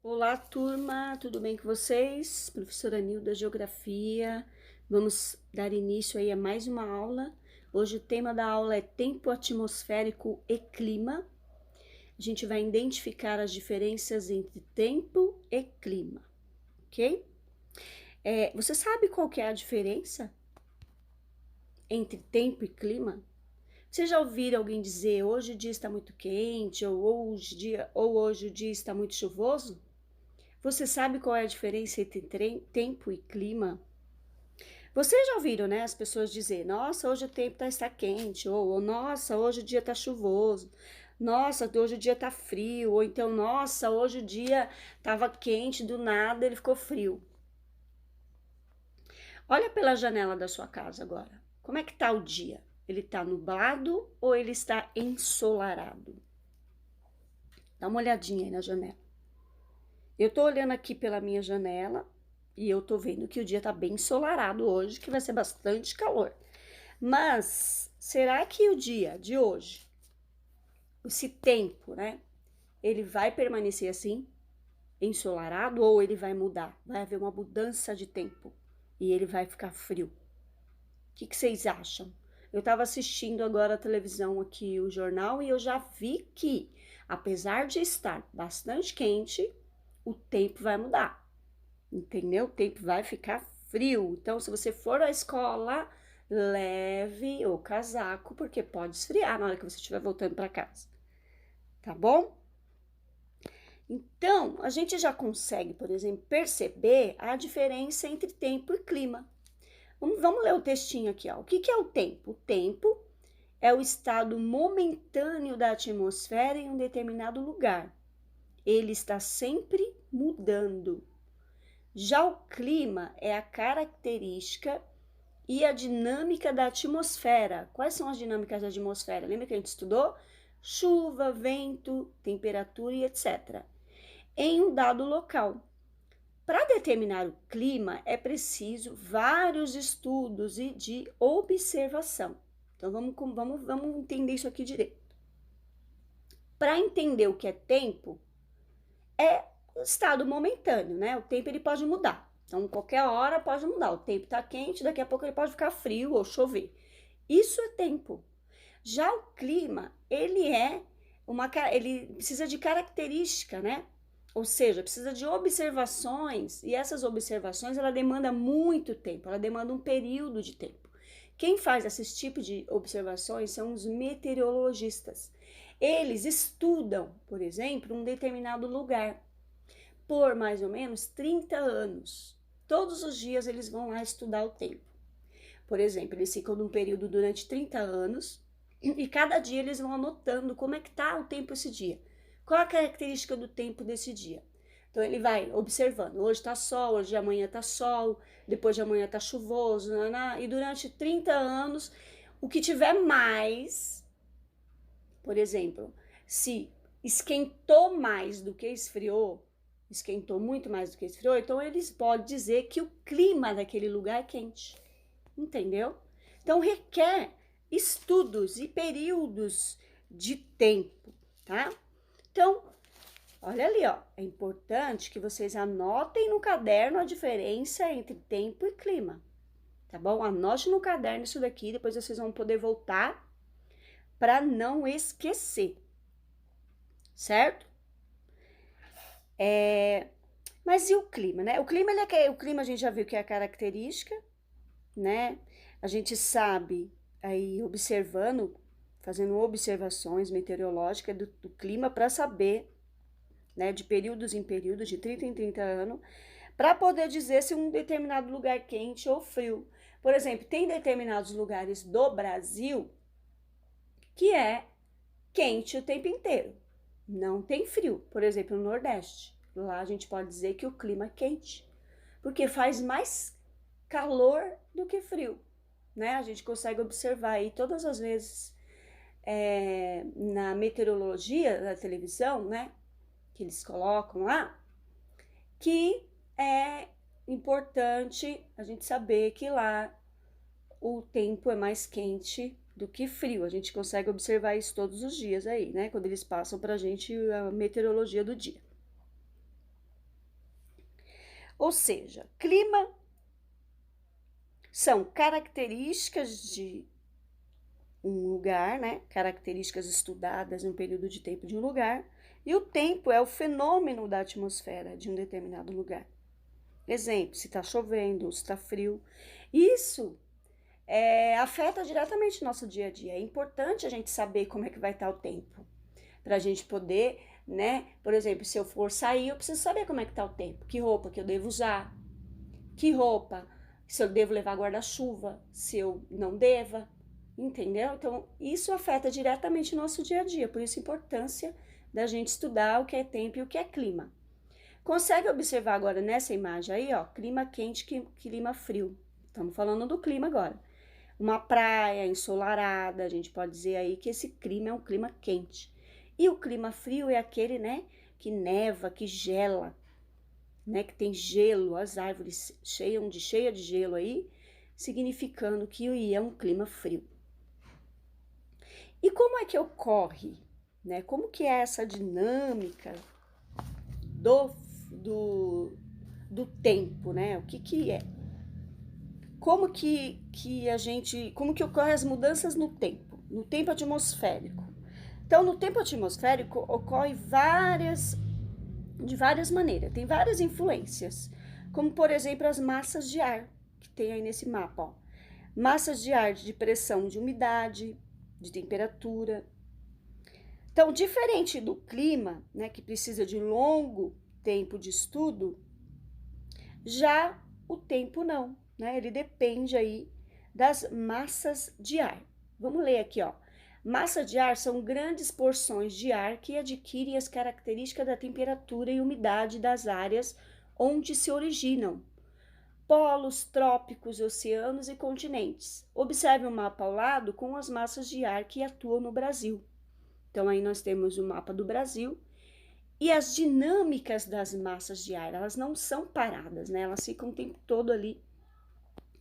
Olá, turma, tudo bem com vocês? Professora Nilda, Geografia. Vamos dar início aí a mais uma aula. Hoje o tema da aula é tempo atmosférico e clima. A gente vai identificar as diferenças entre tempo e clima, ok? Você sabe qual que é a diferença entre tempo e clima? Você já ouviram alguém dizer hoje o dia está muito quente ou hoje o dia está muito chuvoso? Você sabe qual é a diferença entre tempo e clima? Vocês já ouviram, né, as pessoas dizer, nossa, hoje o tempo está quente, ou nossa, hoje o dia está chuvoso, nossa, hoje o dia está frio, ou então, nossa, hoje o dia estava quente, do nada ele ficou frio. Olha pela janela da sua casa agora. Como é que está o dia? Ele está nublado ou ele está ensolarado? Dá uma olhadinha aí na janela. Eu tô olhando aqui pela minha janela e eu tô vendo que o dia tá bem ensolarado hoje, que vai ser bastante calor. Mas será que o dia de hoje, esse tempo, né, ele vai permanecer assim, ensolarado, ou ele vai mudar? Vai haver uma mudança de tempo e ele vai ficar frio. O que vocês acham? Eu estava assistindo agora a televisão aqui, o jornal, e eu já vi que, apesar de estar bastante quente, o tempo vai mudar, entendeu? O tempo vai ficar frio. Então, se você for à escola, leve o casaco, porque pode esfriar na hora que você estiver voltando para casa, tá bom? Então, a gente já consegue, por exemplo, perceber a diferença entre tempo e clima. Vamos ler o textinho aqui, ó. O que é o tempo? O tempo é o estado momentâneo da atmosfera em um determinado lugar. Ele está sempre mudando. Já o clima é a característica e a dinâmica da atmosfera. Quais são as dinâmicas da atmosfera? Lembra que a gente estudou? Chuva, vento, temperatura e etc. Em um dado local. Para determinar o clima, é preciso vários estudos e de observação. Então, vamos entender isso aqui direito. Para entender o que é tempo, é estado momentâneo, né? O tempo ele pode mudar. Então, qualquer hora pode mudar. O tempo está quente, daqui a pouco ele pode ficar frio ou chover. Isso é tempo. Já o clima, ele precisa de característica, né? Ou seja, precisa de observações, e essas observações ela demanda muito tempo, ela demanda um período de tempo. Quem faz esse tipo de observações são os meteorologistas. Eles estudam, por exemplo, um determinado lugar por mais ou menos 30 anos. Todos os dias eles vão lá estudar o tempo. Por exemplo, eles ficam num período durante 30 anos e cada dia eles vão anotando como é que está o tempo esse dia. Qual a característica do tempo desse dia? Então ele vai observando, hoje está sol, hoje de amanhã está sol, depois de amanhã está chuvoso, e durante 30 anos, o que tiver mais, por exemplo, se esquentou mais do que esfriou, esquentou muito mais do que esfriou, então eles podem dizer que o clima daquele lugar é quente, entendeu? Então requer estudos e períodos de tempo, tá? Então, olha ali, ó, é importante que vocês anotem no caderno a diferença entre tempo e clima, tá bom? Anote no caderno isso daqui, depois vocês vão poder voltar para não esquecer, certo? Mas e o clima, né? O clima, o clima a gente já viu que é a característica, né? A gente sabe aí observando, fazendo observações meteorológicas do clima para saber, né, de períodos em períodos, de 30 em 30 anos, para poder dizer se um determinado lugar é quente ou frio. Por exemplo, tem determinados lugares do Brasil que é quente o tempo inteiro, não tem frio. Por exemplo, no Nordeste, lá a gente pode dizer que o clima é quente, porque faz mais calor do que frio, né? A gente consegue observar aí todas as vezes na meteorologia da televisão, né? Que eles colocam lá, que é importante a gente saber que lá o tempo é mais quente do que frio. A gente consegue observar isso todos os dias aí, né? Quando eles passam pra gente a meteorologia do dia. Ou seja, clima são características de um lugar, né? Características estudadas em um período de tempo de um lugar. E o tempo é o fenômeno da atmosfera de um determinado lugar. Exemplo, se está chovendo, se está frio. Isso afeta diretamente o nosso dia a dia. É importante a gente saber como é que vai estar o tempo. Para a gente poder, né? Por exemplo, se eu for sair, eu preciso saber como é que está o tempo. Que roupa que eu devo usar. Que roupa. Se eu devo levar guarda-chuva. Se eu não deva. Entendeu? Então, isso afeta diretamente o nosso dia a dia. Por isso a importância da gente estudar o que é tempo e o que é clima. Consegue observar agora nessa imagem aí, ó, clima quente, clima frio. Estamos falando do clima agora. Uma praia ensolarada, a gente pode dizer aí que esse clima é um clima quente. E o clima frio é aquele, né, que neva, que gela, né, que tem gelo, as árvores cheias de gelo aí, significando que é um clima frio. E como é que ocorre, né? Como que é essa dinâmica do tempo, né? O que é? Como que ocorrem as mudanças no tempo atmosférico? Então, no tempo atmosférico ocorre de várias maneiras, tem várias influências, como por exemplo as massas de ar, que tem aí nesse mapa, ó. Massas de ar de pressão, de umidade, de temperatura. Então, diferente do clima, né, que precisa de longo tempo de estudo, já o tempo não, né? Ele depende aí das massas de ar. Vamos ler aqui, ó. Massa de ar são grandes porções de ar que adquirem as características da temperatura e umidade das áreas onde se originam. Polos, trópicos, oceanos e continentes. Observe o mapa ao lado com as massas de ar que atuam no Brasil. Então, aí nós temos o mapa do Brasil e as dinâmicas das massas de ar, elas não são paradas, né? Elas ficam o tempo todo ali,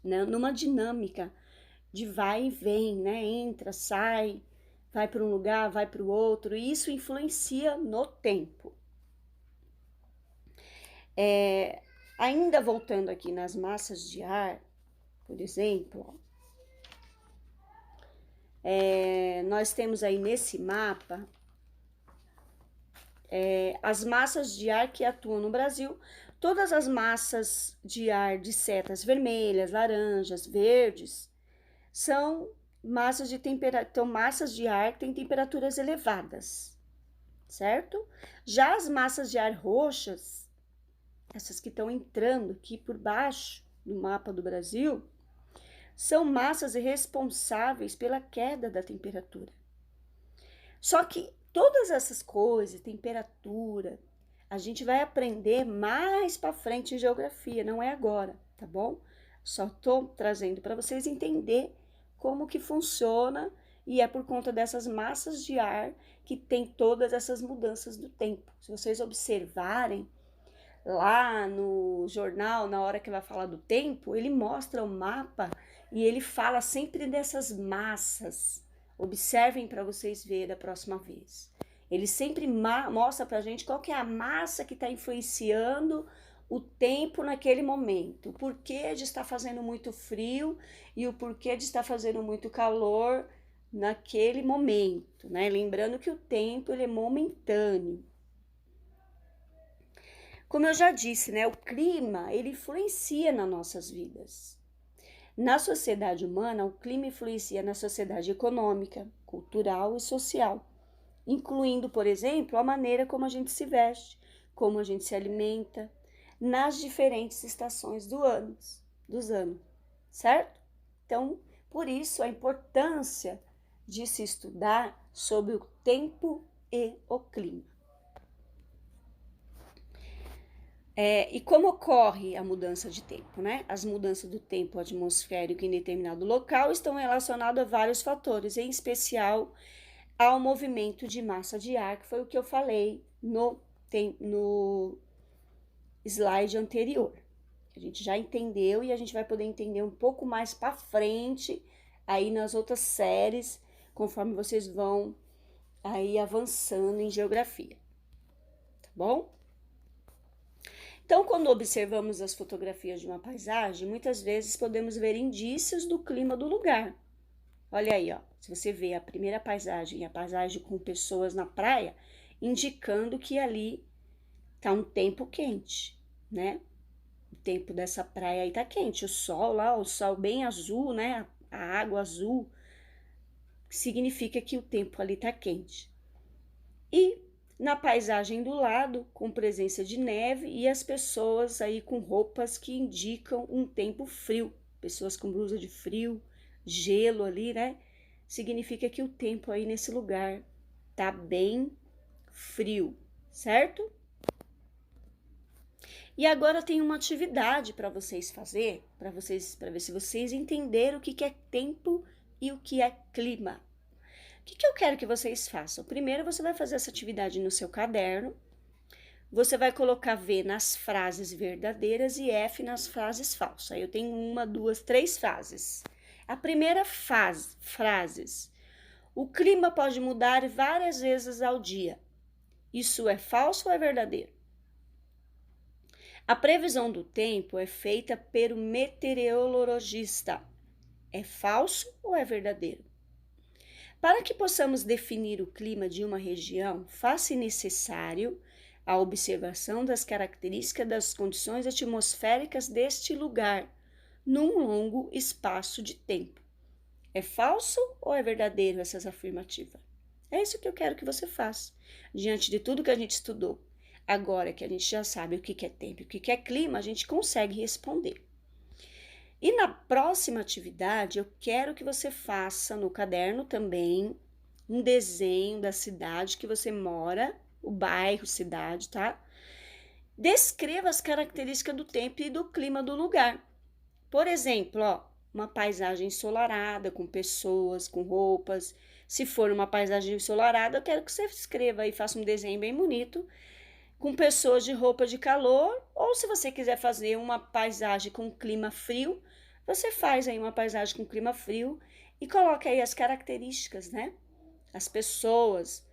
né? Numa dinâmica de vai e vem, né? Entra, sai, vai para um lugar, vai para o outro, e isso influencia no tempo. Ainda voltando aqui nas massas de ar, por exemplo, nós temos aí nesse mapa as massas de ar que atuam no Brasil. Todas as massas de ar de setas vermelhas, laranjas, verdes, são massas de ar que têm temperaturas elevadas, certo? Já as massas de ar roxas, essas que estão entrando aqui por baixo do mapa do Brasil, são massas responsáveis pela queda da temperatura. Só que todas essas coisas, temperatura, a gente vai aprender mais para frente em geografia, não é agora, tá bom? Só tô trazendo para vocês entender como que funciona e é por conta dessas massas de ar que tem todas essas mudanças do tempo. Se vocês observarem lá no jornal, na hora que vai falar do tempo, ele mostra o mapa e ele fala sempre dessas massas. Observem para vocês verem da próxima vez. Ele sempre mostra para a gente qual que é a massa que está influenciando o tempo naquele momento. O porquê de estar fazendo muito frio e o porquê de estar fazendo muito calor naquele momento, né? Lembrando que o tempo ele é momentâneo. Como eu já disse, né, o clima, ele influencia nas nossas vidas. Na sociedade humana, o clima influencia na sociedade econômica, cultural e social, incluindo, por exemplo, a maneira como a gente se veste, como a gente se alimenta, nas diferentes estações dos anos, certo? Então, por isso a importância de se estudar sobre o tempo e o clima. E como ocorre a mudança de tempo, né? As mudanças do tempo atmosférico em determinado local estão relacionadas a vários fatores, em especial ao movimento de massa de ar, que foi o que eu falei no slide anterior. A gente já entendeu e a gente vai poder entender um pouco mais para frente aí nas outras séries, conforme vocês vão aí avançando em geografia, tá bom? Então, quando observamos as fotografias de uma paisagem, muitas vezes podemos ver indícios do clima do lugar. Olha aí, ó, se você vê a primeira paisagem, a paisagem com pessoas na praia, indicando que ali tá um tempo quente, né? O tempo dessa praia aí tá quente, o sol lá, o sol bem azul, né? A água azul, significa que o tempo ali tá quente. E na paisagem do lado, com presença de neve e as pessoas aí com roupas que indicam um tempo frio, pessoas com blusa de frio, gelo ali, né? Significa que o tempo aí nesse lugar tá bem frio, certo? E agora tem uma atividade para vocês fazer, para ver se vocês entenderam o que é tempo e o que é clima. O que eu quero que vocês façam? Primeiro, você vai fazer essa atividade no seu caderno. Você vai colocar V nas frases verdadeiras e F nas frases falsas. Aí eu tenho 1, 2, 3 frases. A primeira frases. O clima pode mudar várias vezes ao dia. Isso é falso ou é verdadeiro? A previsão do tempo é feita pelo meteorologista. É falso ou é verdadeiro? Para que possamos definir o clima de uma região, faz-se necessário a observação das características das condições atmosféricas deste lugar, num longo espaço de tempo. É falso ou é verdadeiro essas afirmativas? É isso que eu quero que você faça, diante de tudo que a gente estudou. Agora que a gente já sabe o que é tempo e o que é clima, a gente consegue responder. E na próxima atividade, eu quero que você faça no caderno também um desenho da cidade que você mora, o bairro, cidade, tá? Descreva as características do tempo e do clima do lugar. Por exemplo, ó, uma paisagem ensolarada, com pessoas, com roupas. Se for uma paisagem ensolarada, eu quero que você escreva e faça um desenho bem bonito, com pessoas de roupa de calor, ou se você quiser fazer uma paisagem com clima frio, você faz aí uma paisagem com clima frio e coloca aí as características, né? As pessoas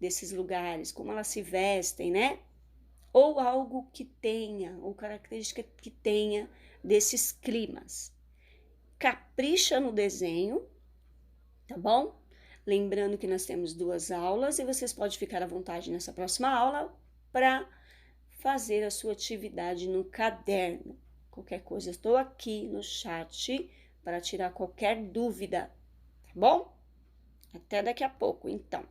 desses lugares, como elas se vestem, né? Ou algo que tenha, ou característica que tenha desses climas. Capricha no desenho, tá bom? Lembrando que nós temos 2 aulas e vocês podem ficar à vontade nessa próxima aula para fazer a sua atividade no caderno. Qualquer coisa, estou aqui no chat para tirar qualquer dúvida, tá bom? Até daqui a pouco, então.